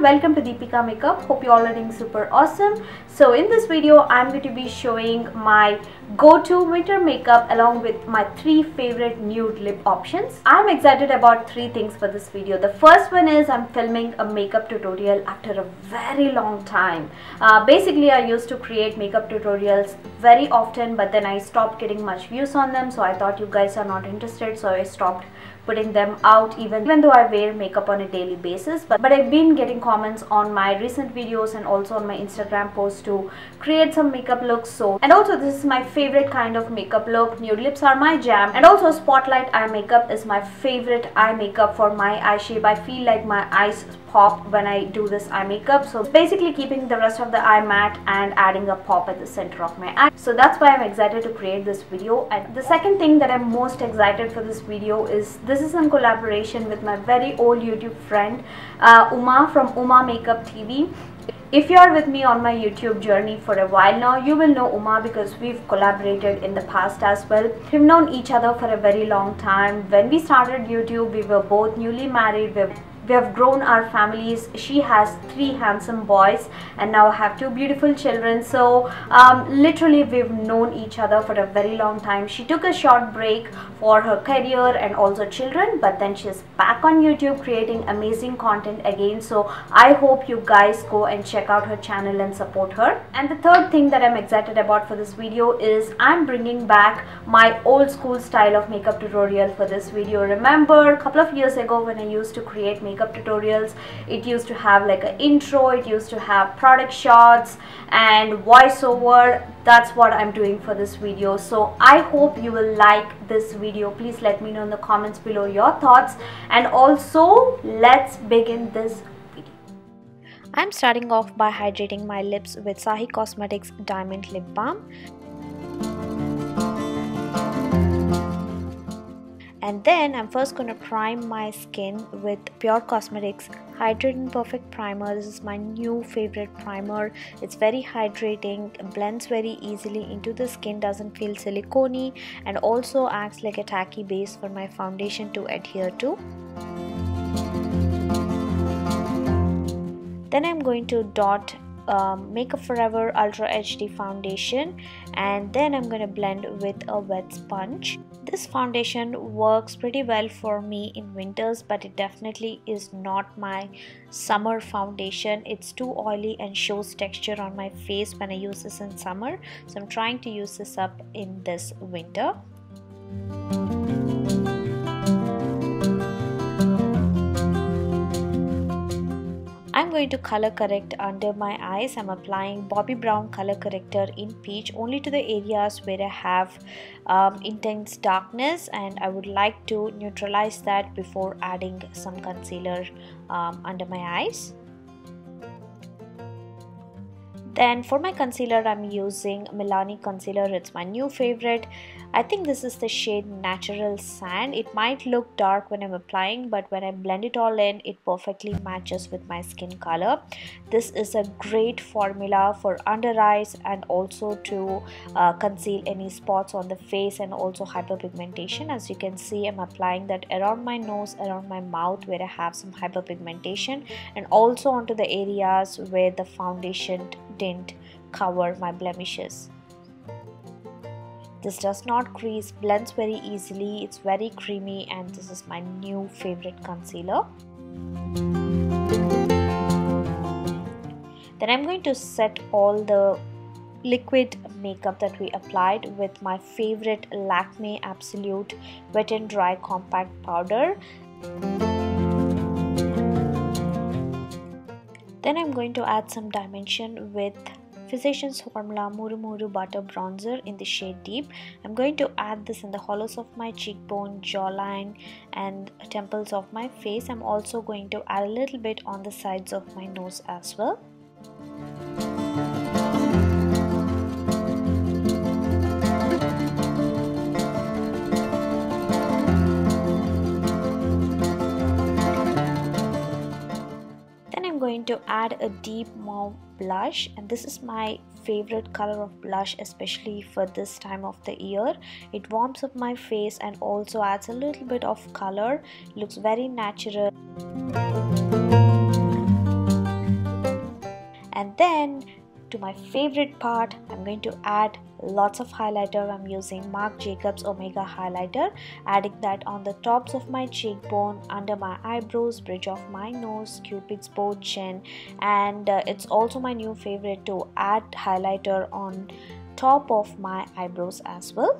everyone, welcome to Deepika Makeup. Hope you all are doing super awesome. So in this video I'm going to be showing my go-to winter makeup along with my 3 favorite nude lip options. I'm excited about 3 things for this video. The first one is I'm filming a makeup tutorial after a very long time. Basically I used to create makeup tutorials very often, but then I stopped getting much views on them, so I thought you guys are not interested, so I stopped putting them out even though I wear makeup on a daily basis. But I've been getting comments on my recent videos and also on my Instagram posts to create some makeup looks. And also this is my favorite kind of makeup look. Nude lips are my jam, and also spotlight eye makeup is my favorite eye makeup for my eye shape. I feel like my eyes pop when I do this eye makeup, so basically keeping the rest of the eye matte and adding a pop at the center of my eye. So that's why I'm excited to create this video. And the second thing that I'm most excited for this video is this is in collaboration with my very old YouTube friend Uma from UMAMAKEUPHDTV. If you are with me on my YouTube journey for a while now, you will know Uma because we've collaborated in the past as well. We've known each other for a very long time. When we started YouTube, we were both newly married. We have grown our families. She has 3 handsome boys and now have 2 beautiful children. So literally we've known each other for a very long time. She took a short break for her career and also children, but then she's back on YouTube creating amazing content again. So I hope you guys go and check out her channel and support her. And the third thing that I'm excited about for this video is I'm bringing back my old school style of makeup tutorial for this video. Remember a couple of years ago when I used to create makeup tutorials, it used to have like an intro, it used to have product shots and voiceover. That's what I'm doing for this video. So I hope you will like this video. Please let me know in the comments below your thoughts, and also let's begin this video. I'm starting off by hydrating my lips with Sahi Cosmetics Diamond Lip Balm. And then I'm first going to prime my skin with Pure Cosmetics Hydrate and Perfect Primer. This is my new favorite primer. It's very hydrating, blends very easily into the skin, doesn't feel silicone-y, and also acts like a tacky base for my foundation to adhere to. Then I'm going to dot Makeup Forever Ultra HD foundation, and then I'm going to blend with a wet sponge. This foundation works pretty well for me in winters, but it definitely is not my summer foundation. It's too oily and shows texture on my face when I use this in summer, so I'm trying to use this up in this winter. I'm going to color correct under my eyes. I'm applying Bobbi Brown color corrector in peach only to the areas where I have intense darkness, and I would like to neutralize that before adding some concealer under my eyes. Then for my concealer I'm using Milani concealer. It's my new favorite. I think this is the shade Natural Sand. It might look dark when I'm applying, but when I blend it all in, it perfectly matches with my skin color. This is a great formula for under eyes and also to conceal any spots on the face and also hyperpigmentation. As you can see, I'm applying that around my nose, around my mouth where I have some hyperpigmentation, and also onto the areas where the foundation didn't cover my blemishes. This does not crease, blends very easily, it's very creamy, and this is my new favorite concealer. Then I'm going to set all the liquid makeup that we applied with my favorite Lakme Absolute Wet and Dry Compact Powder. Then I'm going to add some dimension with Physicians Formula Muru Muru Butter Bronzer in the shade Deep. I'm going to add this in the hollows of my cheekbone, jawline and temples of my face. I'm also going to add a little bit on the sides of my nose as well. Going to add a deep mauve blush, and this is my favorite color of blush, especially for this time of the year. It warms up my face and also adds a little bit of color. It looks very natural. And then to my favorite part, I'm going to add lots of highlighter. I'm using Marc Jacobs Omega highlighter, adding that on the tops of my cheekbone, under my eyebrows, bridge of my nose, Cupid's bow, chin, and it's also my new favorite to add highlighter on top of my eyebrows as well.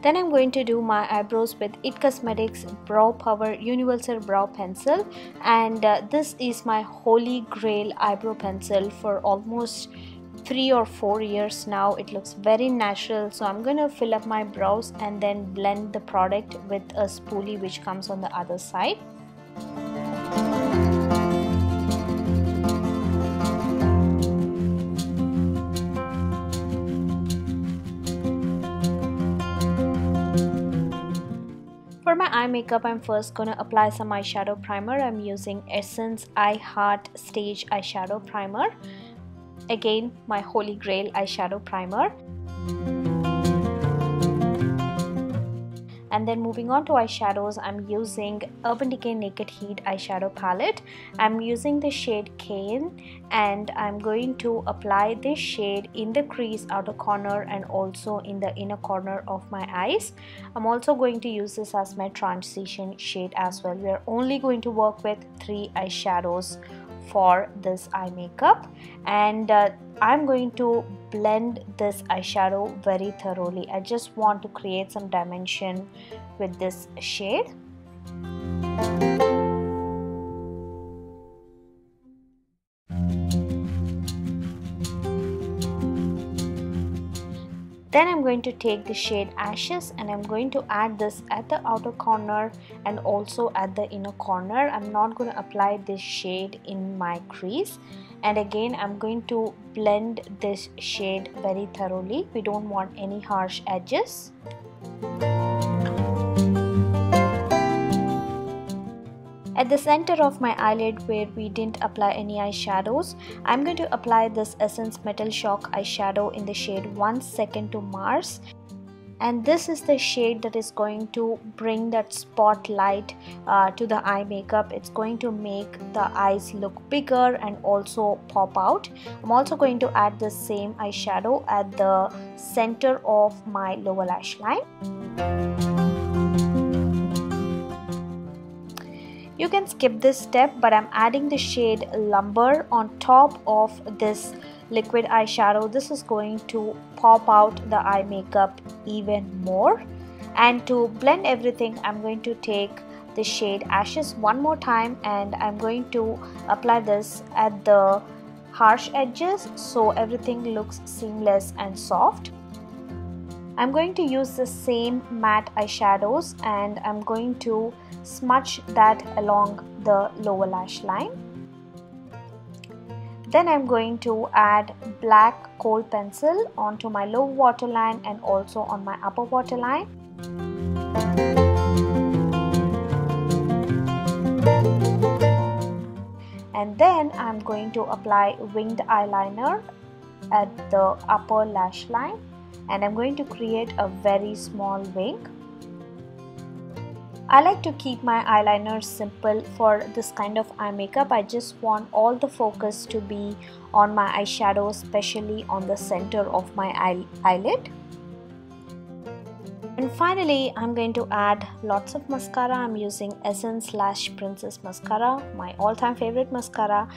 Then I'm going to do my eyebrows with It Cosmetics Brow Power Universal Brow Pencil, and this is my holy grail eyebrow pencil for almost 3 or 4 years now. It looks very natural, so I'm going to fill up my brows and then blend the product with a spoolie which comes on the other side. For my eye makeup, I'm first going to apply some eyeshadow primer. I'm using Essence I Heart Stage Eyeshadow Primer. Again, my holy grail eyeshadow primer. And then moving on to eyeshadows, I'm using Urban Decay Naked Heat eyeshadow palette. I'm using the shade Cane, and I'm going to apply this shade in the crease, outer corner, and also in the inner corner of my eyes. I'm also going to use this as my transition shade as well. We're only going to work with 3 eyeshadows for this eye makeup, and I'm going to blend this eyeshadow very thoroughly. I just want to create some dimension with this shade. Then I'm going to take the shade Ashes, and I'm going to add this at the outer corner and also at the inner corner. I'm not going to apply this shade in my crease. And again, I'm going to blend this shade very thoroughly. We don't want any harsh edges. At the center of my eyelid where we didn't apply any eyeshadows, I'm going to apply this Essence Metal Shock eyeshadow in the shade 1 Second to Mars. And this is the shade that is going to bring that spotlight to the eye makeup. It's going to make the eyes look bigger and also pop out. I'm also going to add the same eyeshadow at the center of my lower lash line. You can skip this step, but I'm adding the shade Lumber on top of this liquid eyeshadow. This is going to pop out the eye makeup even more. And to blend everything, I'm going to take the shade Ashes one more time, and I'm going to apply this at the harsh edges so everything looks seamless and soft. I'm going to use the same matte eyeshadows, and I'm going to smudge that along the lower lash line. Then I'm going to add black kohl pencil onto my lower waterline and also on my upper waterline. And then I'm going to apply winged eyeliner at the upper lash line, and I'm going to create a very small wing. I like to keep my eyeliner simple for this kind of eye makeup. I just want all the focus to be on my eyeshadow, especially on the center of my eyelid. And finally, I'm going to add lots of mascara. I'm using Essence Lash Princess Mascara, my all-time favorite mascara.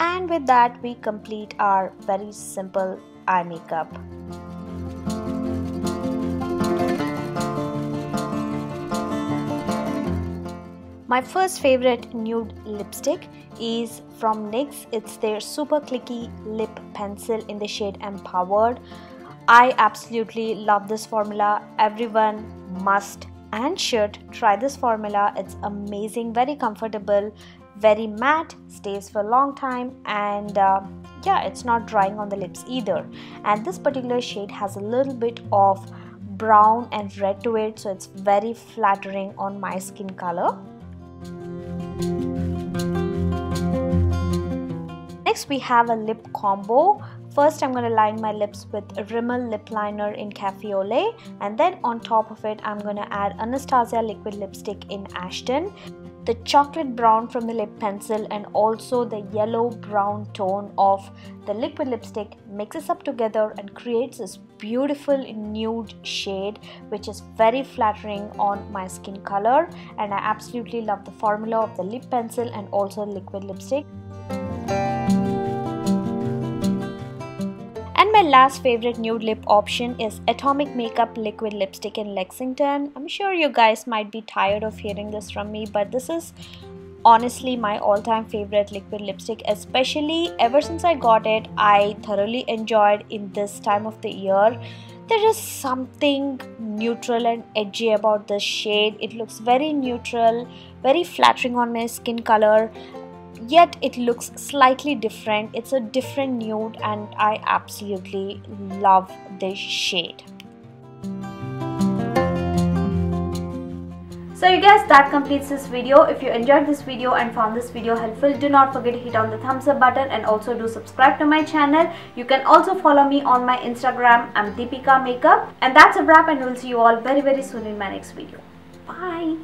And with that, we complete our very simple eye makeup. My first favorite nude lipstick is from NYX. It's their super clicky lip pencil in the shade Empowered. I absolutely love this formula. Everyone must and should try this formula. It's amazing, very comfortable, very matte, stays for a long time, and yeah, it's not drying on the lips either. And this particular shade has a little bit of brown and red to it, so it's very flattering on my skin color. Next we have a lip combo. First I'm going to line my lips with Rimmel lip liner in Cafe au Lait, and then on top of it I'm going to add Anastasia liquid lipstick in Ashton. The chocolate brown from the lip pencil and also the yellow brown tone of the liquid lipstick mixes up together and creates this beautiful nude shade, which is very flattering on my skin color, and I absolutely love the formula of the lip pencil and also liquid lipstick. And my last favorite nude lip option is Atomic Makeup liquid lipstick in Lexington. I'm sure you guys might be tired of hearing this from me, but this is honestly my all-time favorite liquid lipstick, especially ever since I got it. I thoroughly enjoyed in this time of the year. There is something neutral and edgy about this shade. It looks very neutral, very flattering on my skin color, yet it looks slightly different. It's a different nude and I absolutely love this shade. So you guys, that completes this video. If you enjoyed this video and found this video helpful, do not forget to hit on the thumbs up button and also do subscribe to my channel. You can also follow me on my Instagram. I'm deepikamakeup. And that's a wrap, and we'll see you all very soon in my next video. Bye.